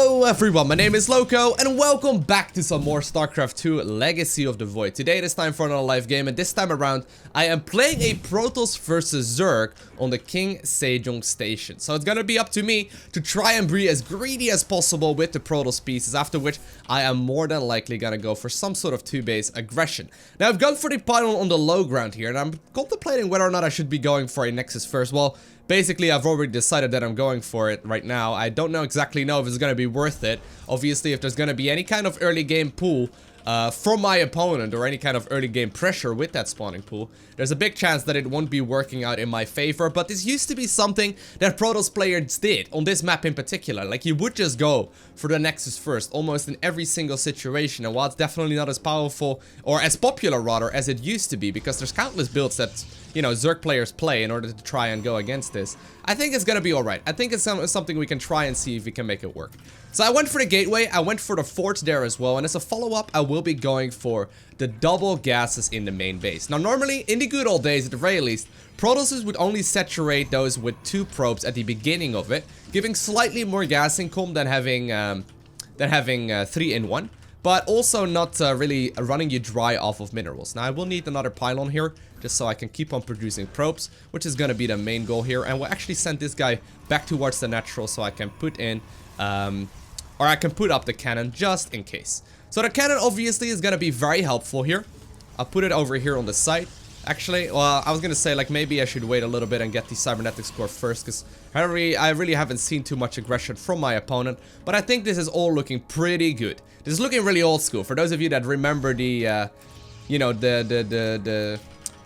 Hello everyone, my name is Lowko and welcome back to some more StarCraft 2 Legacy of the Void. Today it is time for another live game, and this time around I am playing a Protoss versus Zerg on the King Sejong station. So it's gonna be up to me to try and be as greedy as possible with the Protoss pieces, after which I am more than likely gonna go for some sort of 2-base aggression. Now I've gone for the pylon on the low ground here, and I'm contemplating whether or not I should be going for a Nexus first. Well, basically, I've already decided that I'm going for it right now. I don't exactly know if it's going to be worth it. Obviously, if there's going to be any kind of early game pull from my opponent, or any kind of early game pressure with that spawning pool, there's a big chance that it won't be working out in my favor. But this used to be something that Protoss players did on this map in particular. Like, you would just go for the Nexus first almost in every single situation. And while it's definitely not as powerful, or as popular rather, as it used to be, because there's countless builds that, you know, Zerg players play in order to try and go against this, I think it's gonna be alright. I think it's something we can try and see if we can make it work. So I went for the gateway, I went for the forts there as well, and as a follow-up, I will be going for the double gases in the main base. Now, normally, in the good old days, at the very least, Protosses would only saturate those with 2 probes at the beginning of it, giving slightly more gas income than having 3 in 1. But also not really running you dry off of minerals. Now I will need another pylon here, just so I can keep on producing probes, which is going to be the main goal here. And we'll actually send this guy back towards the natural, so I can put in, or I can put up the cannon just in case. So the cannon obviously is going to be very helpful here. I'll put it over here on the side. Actually, well, I was going to say, like, maybe I should wait a little bit and get the cybernetics core first, because I really haven't seen too much aggression from my opponent. But I think this is all looking pretty good. This is looking really old school. For those of you that remember the, you know,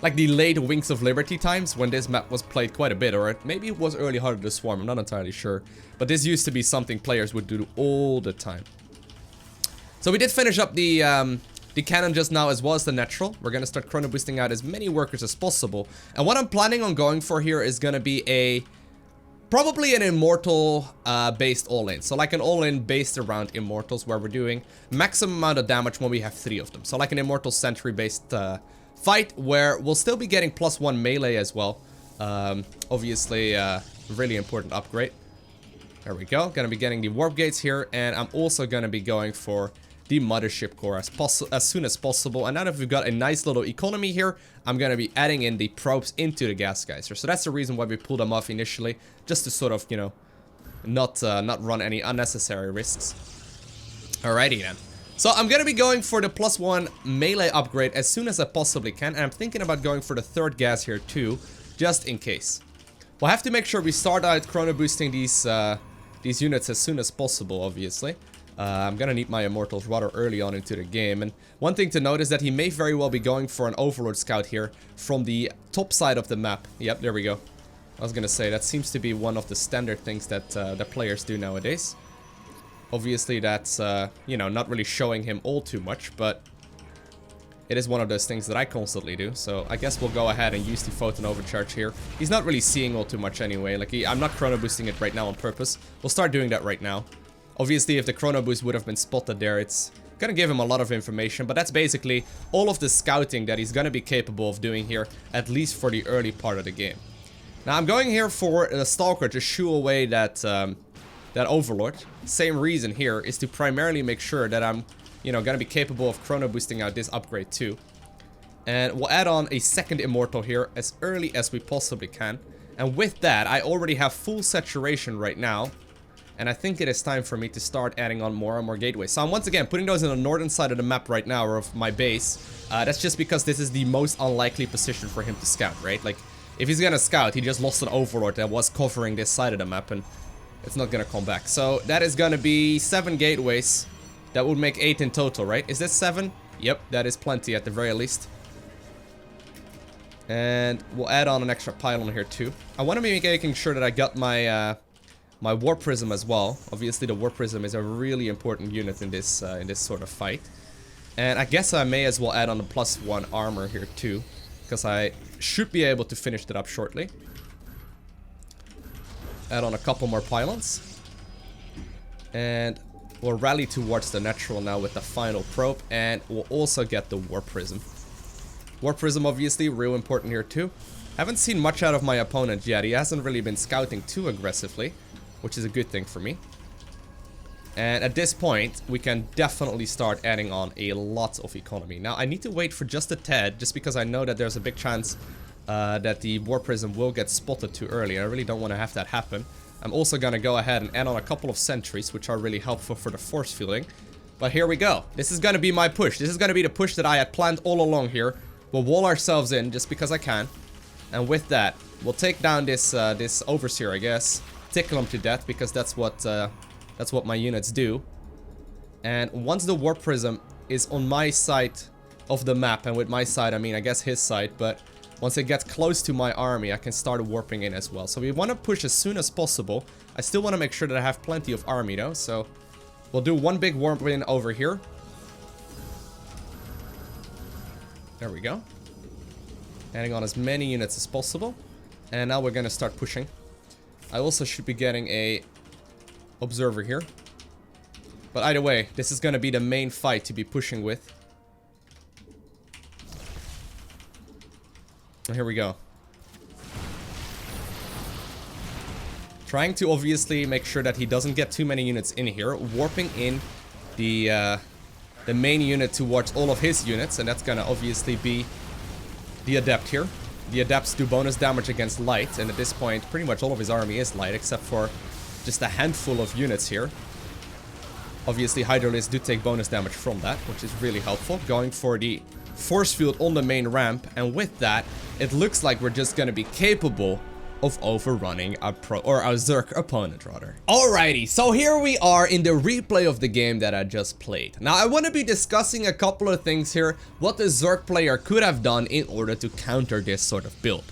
like the late Wings of Liberty times, when this map was played quite a bit, or maybe it was early Heart of the Swarm, I'm not entirely sure. But this used to be something players would do all the time. So we did finish up the cannon just now, as well as the natural. We're gonna start chrono boosting out as many workers as possible. And what I'm planning on going for here is gonna be probably an Immortal based all-in. So like an all-in based around Immortals, where we're doing maximum amount of damage when we have 3 of them. So like an Immortal Sentry based fight, where we'll still be getting +1 melee as well. Obviously, really important upgrade. There we go. Gonna be getting the warp gates here, and I'm also gonna be going for the mothership core as soon as possible. And now that we've got a nice little economy here, I'm gonna be adding in the probes into the gas geyser. So that's the reason why we pulled them off initially, just to sort of, you know, not run any unnecessary risks. Alrighty then. So I'm gonna be going for the +1 melee upgrade as soon as I possibly can, and I'm thinking about going for the 3rd gas here too, just in case. We'll have to make sure we start out chrono boosting these units as soon as possible, obviously. I'm gonna need my Immortals rather early on into the game. And one thing to note is that he may very well be going for an Overlord Scout here from the top side of the map. Yep, there we go. I was gonna say, that seems to be one of the standard things that the players do nowadays. Obviously, that's, you know, not really showing him all too much, but it is one of those things that I constantly do. So I guess we'll go ahead and use the Photon Overcharge here. He's not really seeing all too much anyway. Like, I'm not chrono boosting it right now on purpose. We'll start doing that right now. Obviously, if the chrono boost would have been spotted there, it's gonna give him a lot of information, but that's basically all of the scouting that he's gonna be capable of doing here, at least for the early part of the game. Now, I'm going here for the Stalker to shoo away that that Overlord. Same reason here is to primarily make sure that I'm, you know, gonna be capable of chrono boosting out this upgrade too. And we'll add on a 2nd Immortal here as early as we possibly can. And with that, I already have full saturation right now. And I think it is time for me to start adding on more and more gateways. So I'm once again putting those in the northern side of the map right now, or of my base. That's just because this is the most unlikely position for him to scout, right? Like, if he's gonna scout, he just lost an Overlord that was covering this side of the map, and it's not gonna come back. So that is gonna be 7 gateways. That would make 8 in total, right? Is this 7? Yep, that is plenty at the very least. And we'll add on an extra pylon here too. I want to be making sure that I got my my Warp Prism as well. Obviously, the Warp Prism is a really important unit in this sort of fight. And I guess I may as well add on the +1 armor here too, because I should be able to finish that up shortly. Add on a couple more pylons. And we'll rally towards the natural now with the final probe, and we'll also get the Warp Prism. Warp Prism obviously real important here too. Haven't seen much out of my opponent yet. He hasn't really been scouting too aggressively, which is a good thing for me. And at this point, we can definitely start adding on a lot of economy. Now, I need to wait for just a tad, just because I know that there's a big chance that the War Prism will get spotted too early. I really don't want to have that happen. I'm also going to go ahead and add on a couple of sentries, which are really helpful for the force fielding. But here we go. This is going to be my push. This is going to be the push that I had planned all along here. We'll wall ourselves in just because I can. And with that, we'll take down this Overseer, I guess. Tickle him to death, because that's what my units do. And once the Warp Prism is on my side of the map, and with my side I mean I guess his side, but once it gets close to my army I can start warping in as well. So we want to push as soon as possible. I still want to make sure that I have plenty of army though, so we'll do one big warp in over here. There we go. Adding on as many units as possible. And now we're gonna start pushing. I also should be getting a observer here. But either way, this is gonna be the main fight to be pushing with. And here we go. Trying to obviously make sure that he doesn't get too many units in here. Warping in the main unit towards all of his units. And that's gonna obviously be the Adept here. The Adepts do bonus damage against light. And at this point, pretty much all of his army is light, except for just a handful of units here. Obviously, Hydralisks do take bonus damage from that, which is really helpful. Going for the force field on the main ramp, and with that, it looks like we're just gonna be capable of overrunning our Zerg opponent, rather. Alrighty, so here we are in the replay of the game that I just played. Now, I want to be discussing a couple of things here, what the Zerg player could have done in order to counter this sort of build.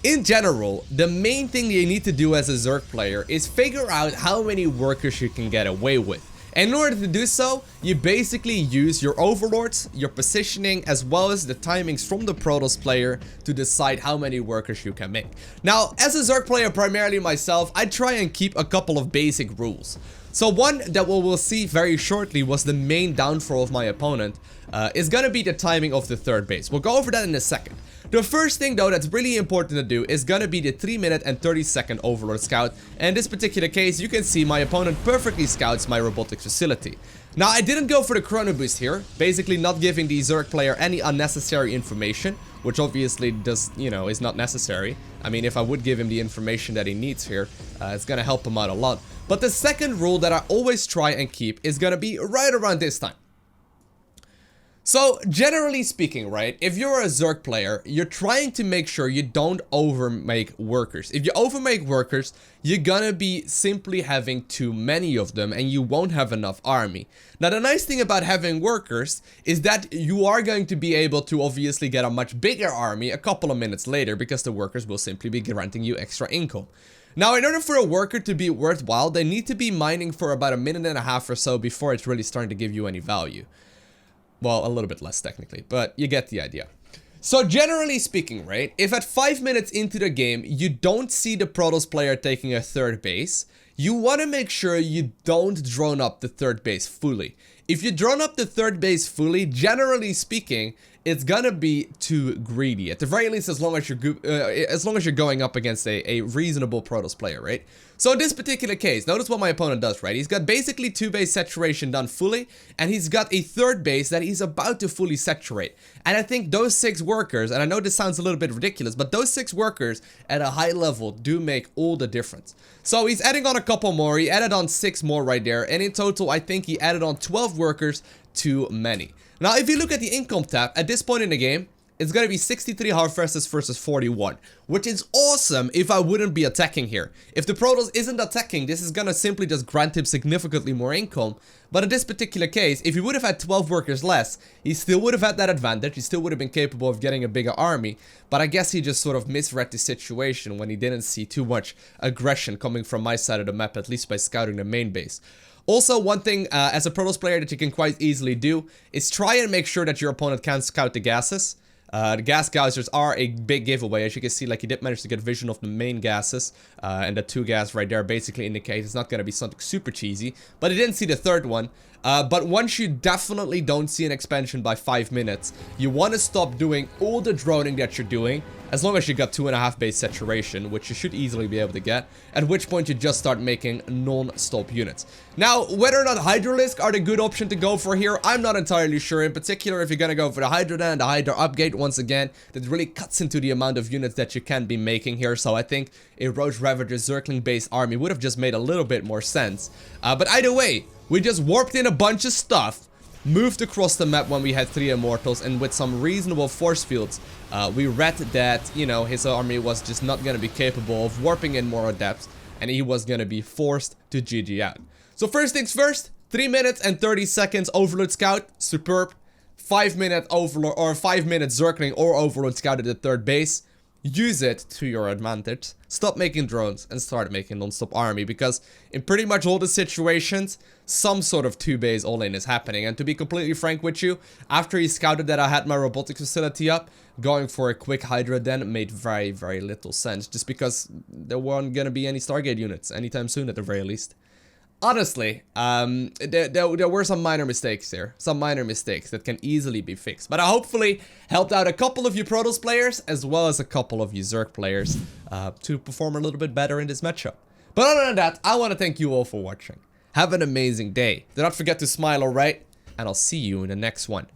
In general, the main thing you need to do as a Zerg player is figure out how many workers you can get away with. And in order to do so, you basically use your overlords, your positioning, as well as the timings from the Protoss player to decide how many workers you can make. Now, as a Zerg player, primarily myself, I try and keep a couple of basic rules. So one that we will see very shortly was the main downfall of my opponent is gonna be the timing of the third base. We'll go over that in a second. The first thing though that's really important to do is gonna be the 3-minute and 30-second Overlord Scout. And in this particular case, you can see my opponent perfectly scouts my robotics facility. Now, I didn't go for the Chrono Boost here, basically not giving the Zerg player any unnecessary information, which obviously does, you know, is not necessary. I mean, if I would give him the information that he needs here, it's gonna help him out a lot. But the second rule that I always try and keep is gonna be right around this time. So, generally speaking, right, if you're a Zerg player, you're trying to make sure you don't overmake workers. If you overmake workers, you're gonna be simply having too many of them and you won't have enough army. Now, the nice thing about having workers is that you are going to be able to obviously get a much bigger army a couple of minutes later, because the workers will simply be granting you extra income. Now, in order for a worker to be worthwhile, they need to be mining for about a minute and a half or so before it's really starting to give you any value. Well, a little bit less technically, but you get the idea. So generally speaking, right, if at 5 minutes into the game, you don't see the Protoss player taking a third base, you want to make sure you don't drone up the third base fully. If you drone up the third base fully, generally speaking, it's gonna be too greedy. At the very least, as long as you're going up against a reasonable Protoss player, right? So in this particular case, notice what my opponent does, right? He's got basically 2 base saturation done fully, and he's got a third base that he's about to fully saturate. And I think those 6 workers, and I know this sounds a little bit ridiculous, but those 6 workers at a high level do make all the difference. So he's adding on a couple more, he added on 6 more right there, and in total, I think he added on 12 workers, too many. Now, if you look at the income tab, at this point in the game, it's gonna be 63 harvests versus 41, which is awesome if I wouldn't be attacking here. If the Protoss isn't attacking, this is gonna simply just grant him significantly more income. But in this particular case, if he would have had 12 workers less, he still would have had that advantage, he still would have been capable of getting a bigger army. But I guess he just sort of misread the situation when he didn't see too much aggression coming from my side of the map, at least by scouting the main base. Also, one thing as a Protoss player that you can quite easily do is try and make sure that your opponent can scout the gases. The gas gougers are a big giveaway. As you can see, like, he did manage to get vision of the main gases, and the 2 gas right there basically indicate it's not going to be something super cheesy, but he didn't see the third one. But once you definitely don't see an expansion by 5 minutes, you want to stop doing all the droning that you're doing, as long as you got 2.5 base saturation, which you should easily be able to get, at which point you just start making non-stop units. Now, whether or not Hydralisk are the good option to go for here, I'm not entirely sure. In particular, if you're gonna go for the Hydra and the Hydra upgrade, once again, that really cuts into the amount of units that you can be making here. So I think a Roach Ravager Zergling based army would have just made a little bit more sense. But either way, we just warped in a bunch of stuff, moved across the map when we had 3 Immortals, and with some reasonable force fields, we read that, you know, his army was just not gonna be capable of warping in more Adepts, and he was gonna be forced to GG out. So first things first, 3 minutes and 30 seconds Overlord Scout, superb. 5-minute Overlord, or 5-minute Zergling or Overlord Scout at the 3rd base. Use it to your advantage. Stop making drones and start making non-stop army, because in pretty much all the situations, some sort of 2-base all-in is happening. And to be completely frank with you, after he scouted that I had my robotics facility up, going for a quick Hydra then made very, very little sense, just because there weren't gonna be any Stargate units anytime soon at the very least. Honestly, there were some minor mistakes here. Some minor mistakes that can easily be fixed. But I hopefully helped out a couple of you Protoss players, as well as a couple of you Zerg players, to perform a little bit better in this matchup. But other than that, I want to thank you all for watching. Have an amazing day. Do not forget to smile, alright? And I'll see you in the next one.